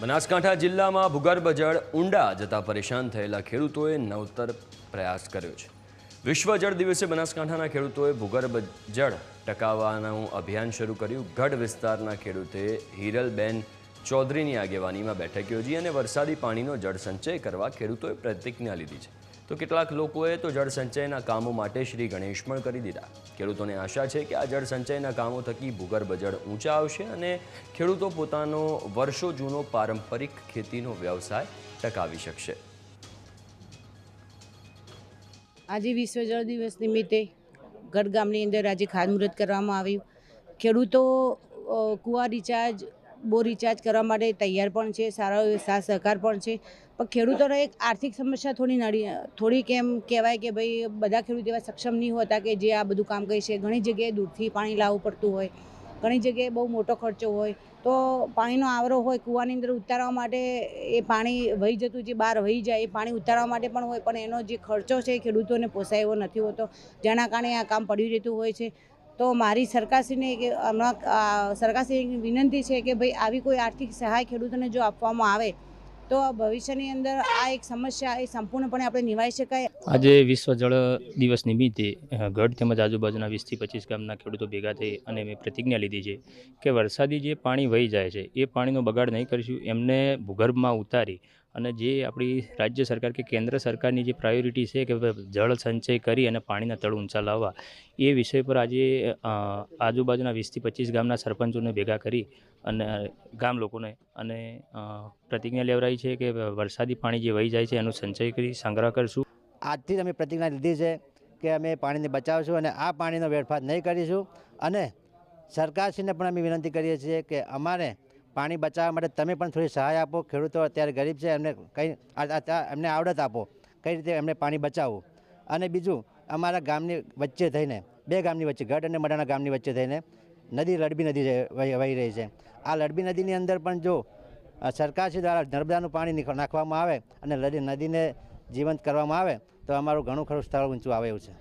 બનાસકાંઠા જિલ્લામાં ભૂગર્ભ જળ ઊંડા જતા પરેશાન થયેલા ખેડૂતોએ નવતર પ્રયાસ કર્યો છે। વિશ્વ જળ દિવસે બનાસકાંઠાના ખેડૂતોએ ભૂગર્ભ જળ ટકાવવાનું અભિયાન શરૂ કર્યું। ગઢ વિસ્તારના ખેડૂતે હિરલબેન ચૌધરીની આગેવાનીમાં બેઠક યોજી અને વરસાદી પાણીનો જળ સંચય કરવા ખેડૂતોએ પ્રતિજ્ઞા લીધી છે। તો કેટલાક લોકોએ તો જળ સંચયના કામો માટે શ્રી ગણેશમણ કરી દીધા। ખેડૂતોને આશા છે કે આ જળ સંચયના કામો થકી ભૂગર્ભ જળ ઊંચા આવશે અને ખેડૂતો પોતાનો વર્ષો જૂનો પારંપરિક ખેતીનો વ્યવસાય ટકાવી શકશે। આજે વિશ્વ જળ દિવસ નિમિત્તે ગઢ ગામની અંદર આજે ખાતમુહૂર્ત કરવામાં આવ્યું। ખેડૂતો કૂવા રિચાર્જ બોર રિચાર્જ કરવા માટે તૈયાર પણ છે, સારો સાથ સહકાર પણ છે। પણ ખેડૂતોને એક આર્થિક સમસ્યા થોડીક એમ કહેવાય કે ભાઈ બધા ખેડૂત એવા સક્ષમ નહીં હોતા કે જે આ બધું કામ કરી છે। ઘણી જગ્યાએ દૂરથી પાણી લાવવું પડતું હોય, ઘણી જગ્યાએ બહુ મોટો ખર્ચો હોય, તો પાણીનો આવરો હોય કૂવાની અંદર ઉતારવા માટે એ પાણી વહી જતું જે બહાર વહી જાય એ પાણી ઉતારવા માટે પણ હોય, પણ એનો જે ખર્ચો છે એ ખેડૂતોને પોસાય એવો નથી હોતો, જેના કારણે આ કામ પડ્યું રહેતું હોય છે। તો મારી સરકારશ્રીને કે હમણાં સરકારશ્રીની વિનંતી છે કે ભાઈ આવી કોઈ આર્થિક સહાય ખેડૂતોને જો આપવામાં આવે તો ભવિષ્યની અંદર આ એક સમસ્યા એ સંપૂર્ણપણે આપણે નિવારી શકાય। આજે વિશ્વ જળ દિવસ નિમિત્તે ગઢ તેમજ આજુબાજુના 20 થી 25 ગામના ખેડૂતો ભેગા થઈ અને મેં પ્રતિજ્ઞા લીધી છે કે વરસાદી જે પાણી વહી જાય છે એ પાણીનો બગાડ નહીં કરીશું, એમને ભૂગર્ભમાં ઉતારી અને જે આપણી રાજ્ય સરકાર કે કેન્દ્ર સરકારની જે પ્રાયોરિટી છે કે જળ સંચય કરી અને પાણીના તળ ઊંચા લાવવા, એ વિષય પર આજે આજુબાજુના 20 થી 25 ગામના સરપંચોને ભેગા કરી અને ગામ લોકોને અને પ્રતિજ્ઞા લેવડાવી છે કે વરસાદી પાણી જે વહી જાય છે એનો સંચય કરી સંગ્રહ કરીશું। આજથી જ અમે પ્રતિજ્ઞા લીધી છે કે અમે પાણીને બચાવશું અને આ પાણીનો વેડફાટ નહીં કરીશું અને સરકારશ્રીને પણ અમે વિનંતી કરીએ છીએ કે અમારે પાણી બચાવવા માટે તમે પણ થોડી સહાય આપો। ખેડૂતો અત્યારે ગરીબ છે, એમને આવડત આપો કઈ રીતે એમને પાણી બચાવવું। અને બીજું અમારા ગામની વચ્ચે થઈને બે ગામની વચ્ચે ગઢ અને મડાના ગામની વચ્ચે થઈને નદી લડબી નદી વહી રહી છે। આ લડબી નદીની અંદર પણ જો સરકારશ્રી દ્વારા નર્મદાનું પાણી નાખવામાં આવે અને નદીને જીવંત કરવામાં આવે તો અમારું ઘણું ખરું સ્થળ ઊંચું આવે એવું છે।